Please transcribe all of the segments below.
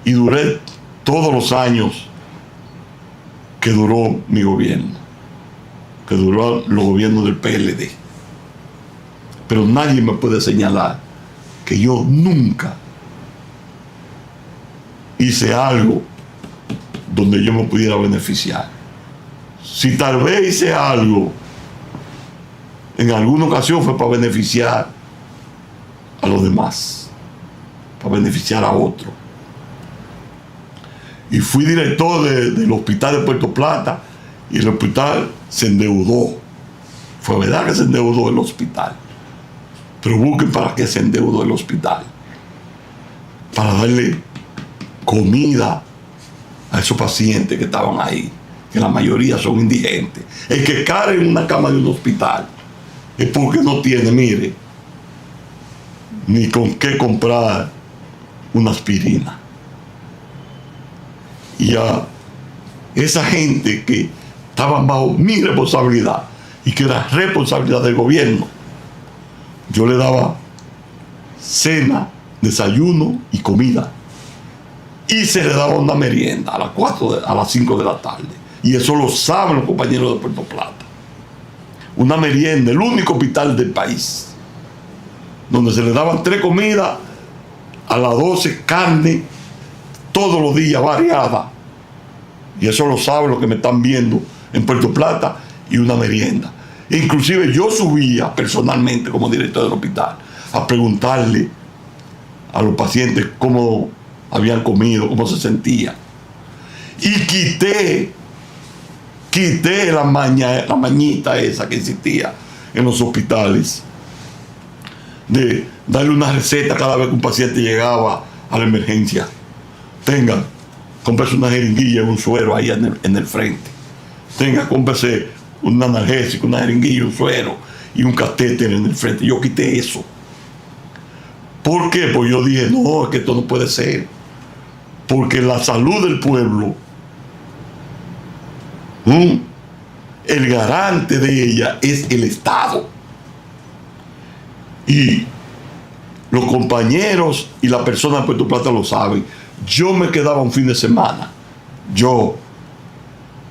y duré todos los años que duró mi gobierno, que duró los gobiernos del PLD. Pero nadie me puede señalar que yo nunca hice algo donde yo me pudiera beneficiar. Si tal vez hice algo, en alguna ocasión fue para beneficiar a los demás, para beneficiar a otros. Y fui director del hospital de Puerto Plata y el hospital se endeudó. Fue verdad que se endeudó el hospital. Pero busquen para qué se endeudó el hospital. Para darle comida a esos pacientes que estaban ahí, que la mayoría son indigentes. El que cae en una cama de un hospital es porque no tiene, mire, ni con qué comprar una aspirina. Y a esa gente que estaba bajo mi responsabilidad y que era responsabilidad del gobierno, yo le daba cena, desayuno y comida. Y se le daba una merienda a las 5 de la tarde. Y eso lo saben los compañeros de Puerto Plata. Una merienda, el único hospital del país, donde se le daban 3 comidas, a las 12 carne, todos los días variada. Y eso lo saben los que me están viendo en Puerto Plata, y una merienda. Inclusive yo subía personalmente como director del hospital a preguntarle a los pacientes cómo habían comido, cómo se sentían. Y quité la mañita esa que existía en los hospitales de darle una receta cada vez que un paciente llegaba a la emergencia. Tenga, cómprese una jeringuilla y un suero ahí en el frente. Tenga, cómprese un analgésico, una jeringuilla, un suero y un catéter en el frente. Yo quité eso. ¿Por qué? Pues yo dije, no, es que esto no puede ser. Porque la salud del pueblo, el garante de ella es el Estado. Y los compañeros y la persona de Puerto Plata lo saben. Yo me quedaba un fin de semana, yo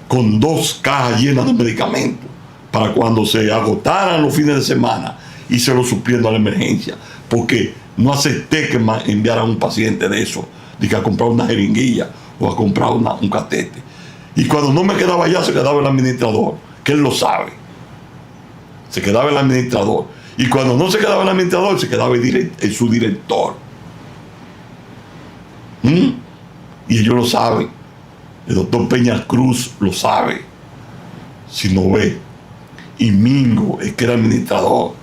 con 2 cajas llenas de medicamentos, para cuando se agotaran los fines de semana y se los supliendo a la emergencia, porque no acepté que enviaran un paciente de eso, de que a comprar una jeringuilla o a comprar un catete. Y cuando no me quedaba allá, se quedaba el administrador, que él lo sabe. Se quedaba el administrador. Y cuando no se quedaba el administrador, se quedaba su director. Y ellos lo saben. El doctor Peña Cruz lo sabe. Si no ve. Y Mingo, el que era administrador,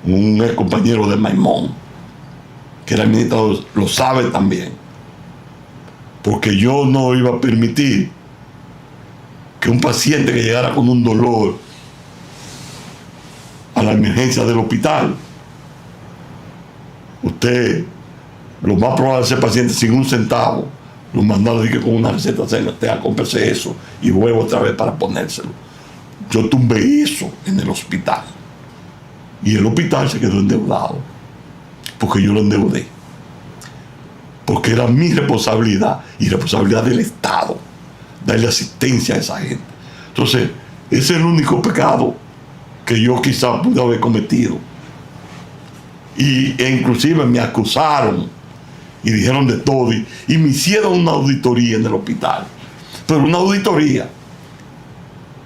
un ex compañero de Maimón, que era administrador, lo sabe también. Porque yo no iba a permitir que un paciente que llegara con un dolor a la emergencia del hospital, usted, lo más probable es ese paciente sin un centavo, lo mandaba con una receta, tenga, cómprese eso y vuelvo otra vez para ponérselo. Yo tumbé eso en el hospital. Y el hospital se quedó endeudado, porque yo lo endeudé. Porque era mi responsabilidad y responsabilidad del Estado darle asistencia a esa gente. Entonces, ese es el único pecado que yo quizás pude haber cometido. E inclusive me acusaron y dijeron de todo y me hicieron una auditoría en el hospital. Pero una auditoría.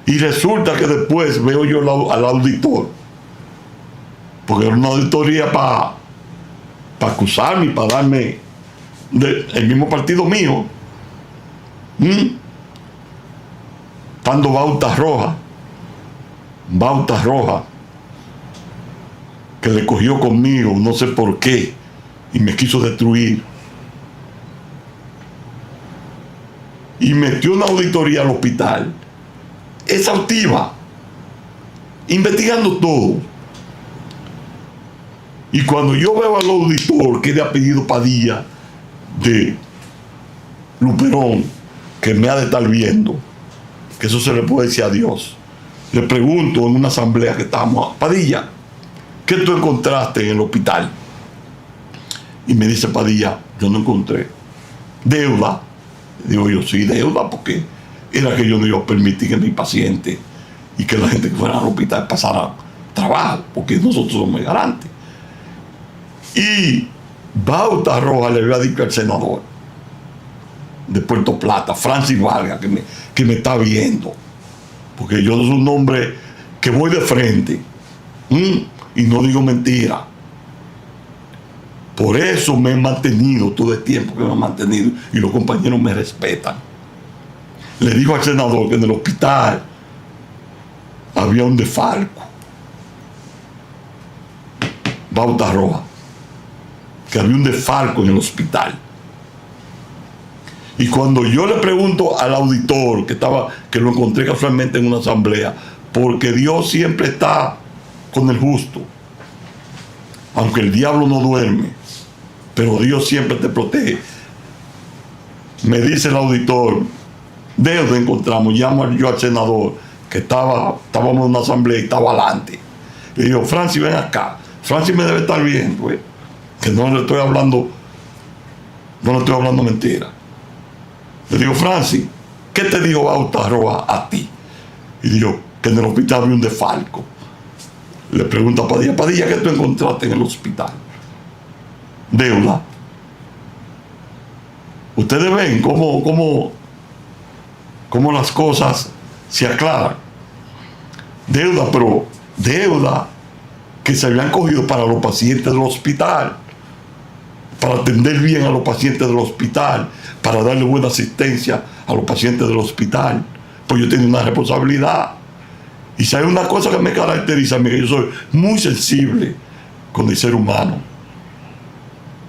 Y resulta que después veo yo al auditor, porque era una auditoría para acusarme y para darme el mismo partido mío, dando bautas rojas, que le cogió conmigo, no sé por qué, y me quiso destruir. Y metió una auditoría al hospital, exhaustiva, investigando todo. Y cuando yo veo al auditor, que es de apellido Padilla, de Luperón, que me ha de estar viendo, que eso se le puede decir a Dios, le pregunto en una asamblea que estábamos, Padilla, ¿qué tú encontraste en el hospital? Y me dice Padilla, yo no encontré deuda. Digo yo, sí, deuda, porque era que yo no iba a permitir que mi paciente y que la gente que fuera al hospital pasara trabajo, porque nosotros somos garantes. Y Bauta Roja le había dicho al senador de Puerto Plata, Francis Vargas, que me está viendo, porque yo soy un hombre que voy de frente y no digo mentira. Por eso me he mantenido todo el tiempo que me he mantenido, y los compañeros me respetan. Le dijo al senador que en el hospital había un desfalco, Bauta Roja, que había un desfalco en el hospital. Y cuando yo le pregunto al auditor que lo encontré casualmente en una asamblea, porque Dios siempre está con el justo, aunque el diablo no duerme, pero Dios siempre te protege. Me dice el auditor, ¿de dónde encontramos? Llamo yo al senador, que estábamos en una asamblea y estaba adelante. Le digo, Francis, ven acá. Francis me debe estar viendo, que no le estoy hablando mentira. Le digo, Francis, ¿qué te dijo Bauta Roja a ti? Y digo, que en el hospital había un desfalco. Le pregunto a Padilla, Padilla, ¿qué tú encontraste en el hospital? Deuda. Ustedes ven cómo las cosas se aclaran. Deuda, pero deuda que se habían cogido para los pacientes del hospital, para atender bien a los pacientes del hospital, para darle buena asistencia a los pacientes del hospital. Pues yo tengo una responsabilidad. Y si hay una cosa que me caracteriza a mí, que yo soy muy sensible con el ser humano.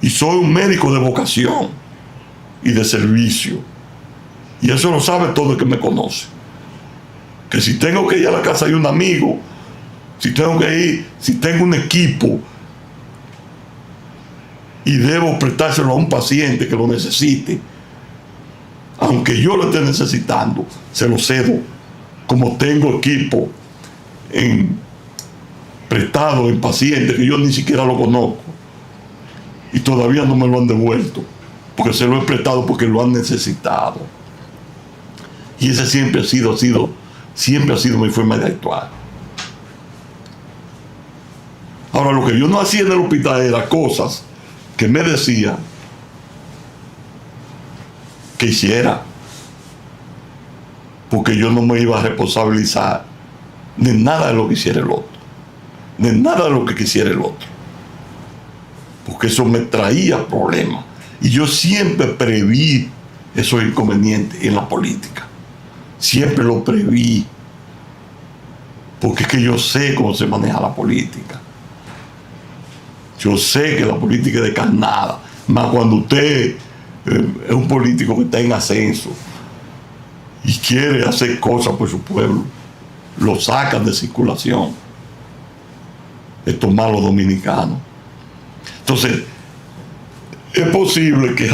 Y soy un médico de vocación y de servicio. Y eso lo sabe todo el que me conoce. Que si tengo que ir a la casa de un amigo, si tengo un equipo y debo prestárselo a un paciente que lo necesite, aunque yo lo esté necesitando, se lo cedo. Como tengo equipo prestado en pacientes que yo ni siquiera lo conozco y todavía no me lo han devuelto, porque se lo he prestado porque lo han necesitado. Y ese siempre ha sido mi forma de actuar. Ahora, lo que yo no hacía en el hospital era cosas que me decían que hiciera, porque yo no me iba a responsabilizar de nada de lo que hiciera el otro, de nada de lo que quisiera el otro, porque eso me traía problemas. Y yo siempre preví esos inconvenientes en la política, siempre lo preví, porque es que yo sé cómo se maneja la política. Yo sé que la política es descarnada, más cuando usted es un político que está en ascenso y quiere hacer cosas por su pueblo, lo sacan de circulación estos malos dominicanos. Entonces, es posible que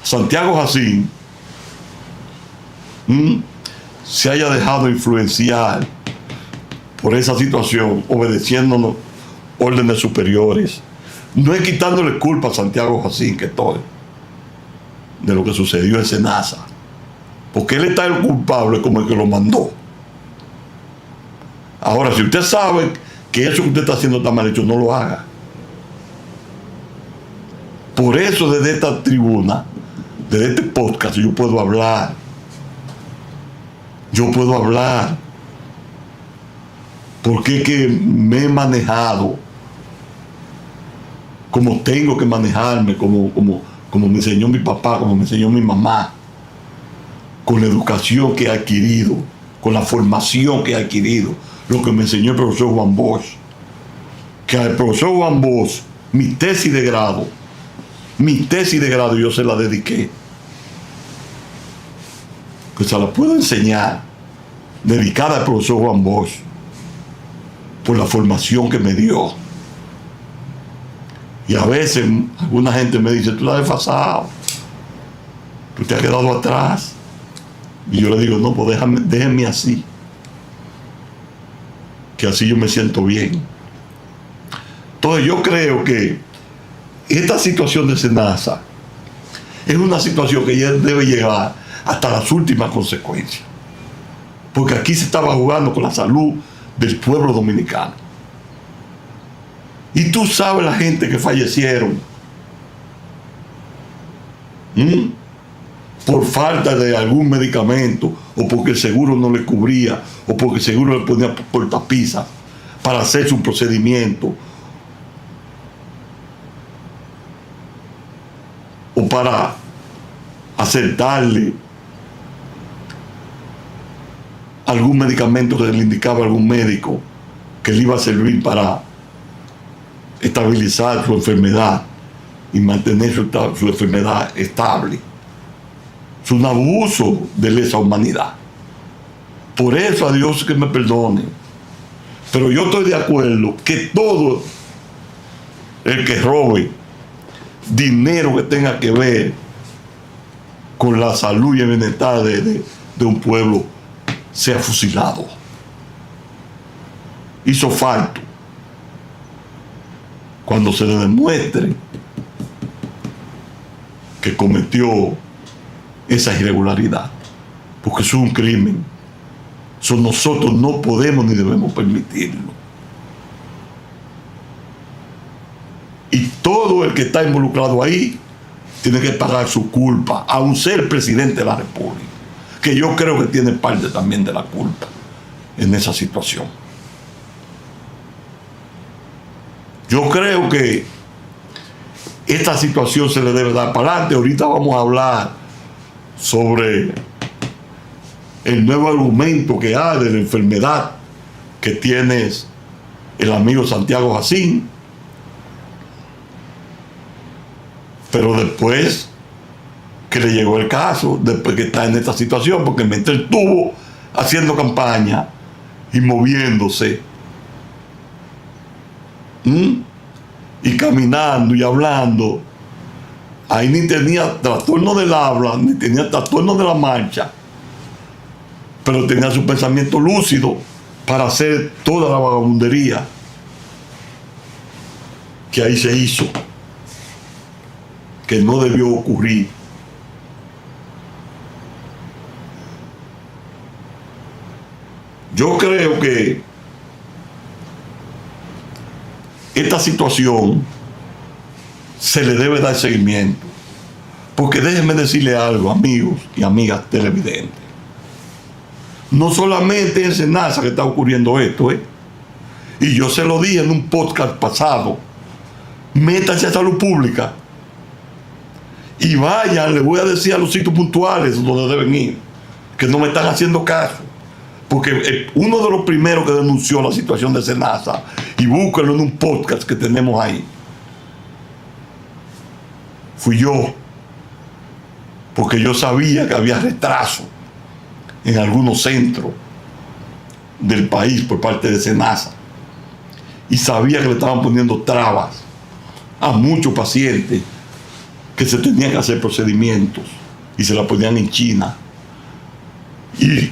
Santiago Jacín, se haya dejado influenciar por esa situación, obedeciéndonos órdenes superiores. No es quitándole culpa a Santiago Jacín que estoy de lo que sucedió en Senasa, porque él está el culpable como el que lo mandó. Ahora, si usted sabe que eso que usted está haciendo está mal hecho, no lo haga. Por eso desde esta tribuna, desde este podcast, yo puedo hablar. Porque es que me he manejado como tengo que manejarme, como me enseñó mi papá, como me enseñó mi mamá, con la educación que he adquirido, con la formación que he adquirido, lo que me enseñó el profesor Juan Bosch. Que al profesor Juan Bosch, mi tesis de grado yo se la dediqué. Que se la puedo enseñar, dedicada al profesor Juan Bosch, por la formación que me dio. Y a veces alguna gente me dice, tú la has desfasado, tú te has quedado atrás. Y yo le digo, no, pues déjenme así, que así yo me siento bien. Entonces yo creo que esta situación de Senasa es una situación que ya debe llegar hasta las últimas consecuencias. Porque aquí se estaba jugando con la salud del pueblo dominicano. Y tú sabes la gente que fallecieron por falta de algún medicamento, o porque el seguro no le cubría, o porque el seguro le ponía por tapiza para hacerse un procedimiento, o para acertarle algún medicamento que le indicaba algún médico que le iba a servir para estabilizar su enfermedad y mantener su enfermedad estable. Es un abuso de lesa humanidad. Por eso, a Dios que me perdone, pero yo estoy de acuerdo que todo el que robe dinero que tenga que ver con la salud y el bienestar de un pueblo sea fusilado. Hizo falta cuando se le demuestre que cometió esa irregularidad, porque eso es un crimen. Eso nosotros no podemos ni debemos permitirlo. Y todo el que está involucrado ahí tiene que pagar su culpa, aun ser presidente de la República, que yo creo que tiene parte también de la culpa en esa situación. Yo creo que esta situación se le debe dar para adelante. Ahorita vamos a hablar sobre el nuevo argumento que hay de la enfermedad que tiene el amigo Santiago Jacín. Pero después que le llegó el caso, después que está en esta situación, porque mientras él estuvo haciendo campaña y moviéndose, y caminando y hablando, ahí ni tenía trastorno del habla, ni tenía trastorno de la marcha, pero tenía su pensamiento lúcido para hacer toda la vagabundería que ahí se hizo, que no debió ocurrir. Yo creo que esta situación se le debe dar seguimiento, porque déjenme decirle algo, amigos y amigas televidentes. No solamente en Senasa que está ocurriendo esto, y yo se lo dije en un podcast pasado: métanse a salud pública y vayan, les voy a decir a los sitios puntuales donde deben ir, que no me están haciendo caso. Porque uno de los primeros que denunció la situación de Senasa, y búsquenlo en un podcast que tenemos ahí, fui yo, porque yo sabía que había retraso en algunos centros del país por parte de Senasa, y sabía que le estaban poniendo trabas a muchos pacientes que se tenían que hacer procedimientos y se la ponían en China. Y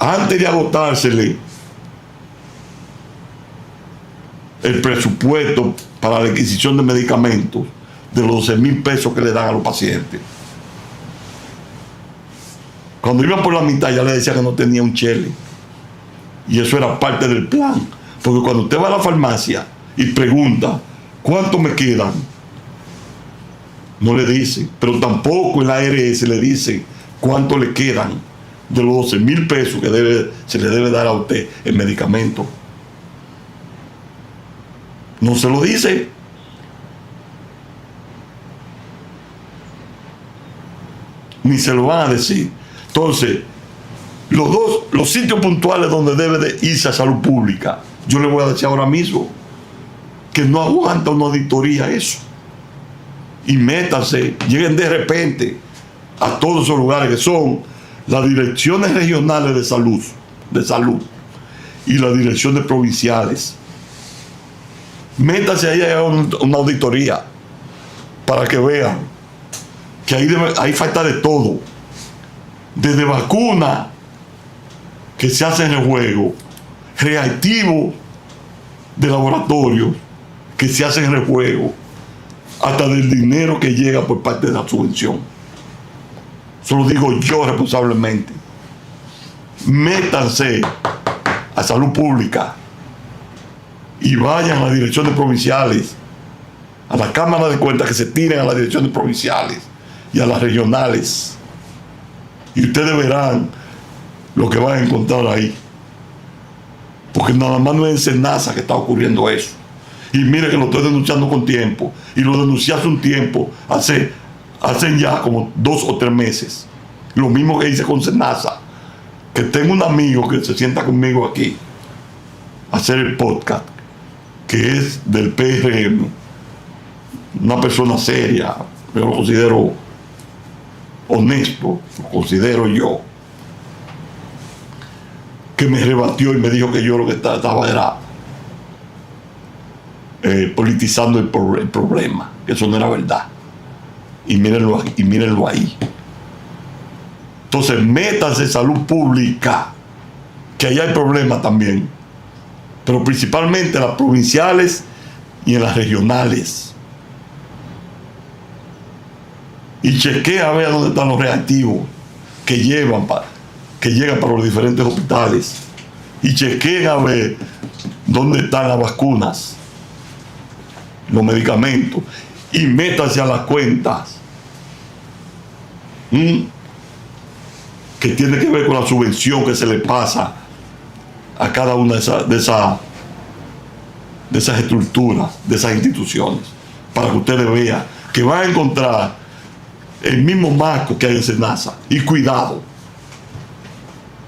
antes de agotársele el presupuesto para la adquisición de medicamentos de los 12,000 pesos que le dan a los pacientes, cuando iban por la mitad ya le decía que no tenía un chele, y eso era parte del plan, porque cuando usted va a la farmacia y pregunta ¿cuánto me quedan?, no le dice, pero tampoco en la ARS le dice cuánto le quedan de los 12,000 pesos que se le debe dar a usted el medicamento. No se lo dice. Ni se lo van a decir. Entonces, los sitios puntuales donde debe de irse a salud pública, yo le voy a decir ahora mismo que no aguanta una auditoría eso. Y métanse, lleguen de repente a todos esos lugares que son las direcciones regionales de salud y las direcciones provinciales. Métanse ahí a una auditoría para que vean que ahí falta de todo, desde vacunas que se hacen en el juego, reactivos de laboratorio que se hacen en el juego, hasta del dinero que llega por parte de la subvención. Eso lo digo yo responsablemente. Métanse a salud pública y vayan a las direcciones provinciales, a la Cámara de Cuentas, que se tiren a las direcciones provinciales y a las regionales, y ustedes verán lo que van a encontrar ahí, porque nada más no es en Senasa que está ocurriendo eso. Y mire que lo estoy denunciando con tiempo, y lo denuncié hace un tiempo, hace ya como 2 o 3 meses. Lo mismo que hice con Senasa, que tengo un amigo que se sienta conmigo aquí a hacer el podcast, que es del PRM, una persona seria, yo lo considero honesto, lo considero yo, que me rebatió y me dijo que yo lo que estaba era politizando el problema, que eso no era verdad. Y mírenlo ahí. Entonces, métanse en salud pública, que ahí hay problemas también, pero principalmente en las provinciales y en las regionales. Y chequea a ver dónde están los reactivos que llegan para los diferentes hospitales. Y chequea a ver dónde están las vacunas, los medicamentos. Y métanse a las cuentas que tiene que ver con la subvención que se le pasa a cada una de esas estructuras, de esas instituciones, para que ustedes vean que van a encontrar el mismo marco que hay en Senasa. Y cuidado,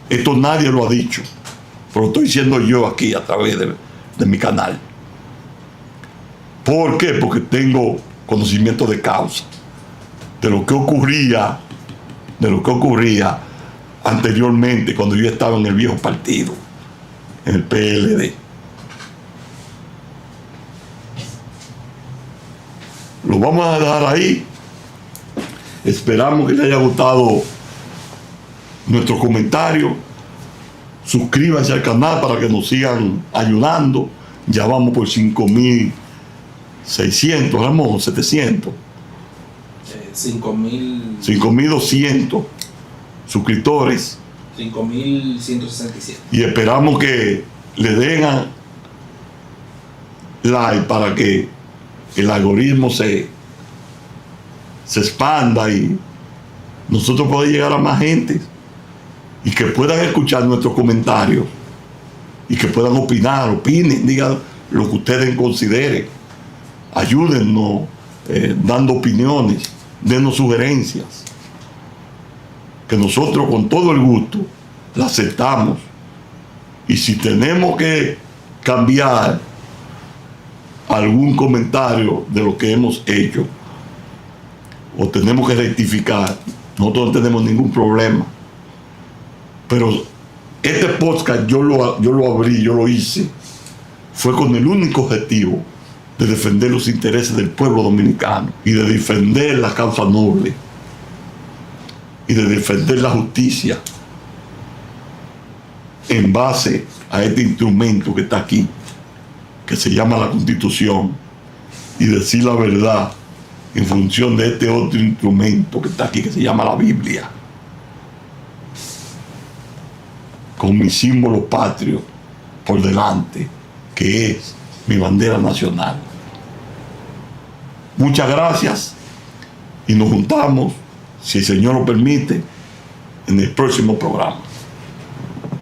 esto nadie lo ha dicho, pero lo estoy diciendo yo aquí a través de mi canal. ¿Por qué? Porque tengo conocimiento de causa, de lo que ocurría anteriormente, cuando yo estaba en el viejo partido, en el PLD. Lo vamos a dejar ahí. Esperamos que les haya gustado nuestro comentario. Suscríbanse al canal para que nos sigan ayudando. Ya vamos por 5.600, vamos 700. 5.200 suscriptores. 5.167. Y esperamos que le den a like para que el algoritmo se expanda y nosotros podamos llegar a más gente y que puedan escuchar nuestros comentarios y que puedan opinen, digan lo que ustedes consideren, ayúdennos dando opiniones, denos sugerencias, que nosotros con todo el gusto la aceptamos. Y si tenemos que cambiar algún comentario de lo que hemos hecho o tenemos que rectificar, nosotros no tenemos ningún problema. Pero este podcast yo lo abrí, yo lo hice, fue con el único objetivo de defender los intereses del pueblo dominicano y de defender la causa noble y de defender la justicia en base a este instrumento que está aquí, que se llama la Constitución, y decir la verdad en función de este otro instrumento que está aquí, que se llama la Biblia, con mi símbolo patrio por delante, que es mi bandera nacional. Muchas gracias y nos juntamos, si el Señor lo permite, en el próximo programa.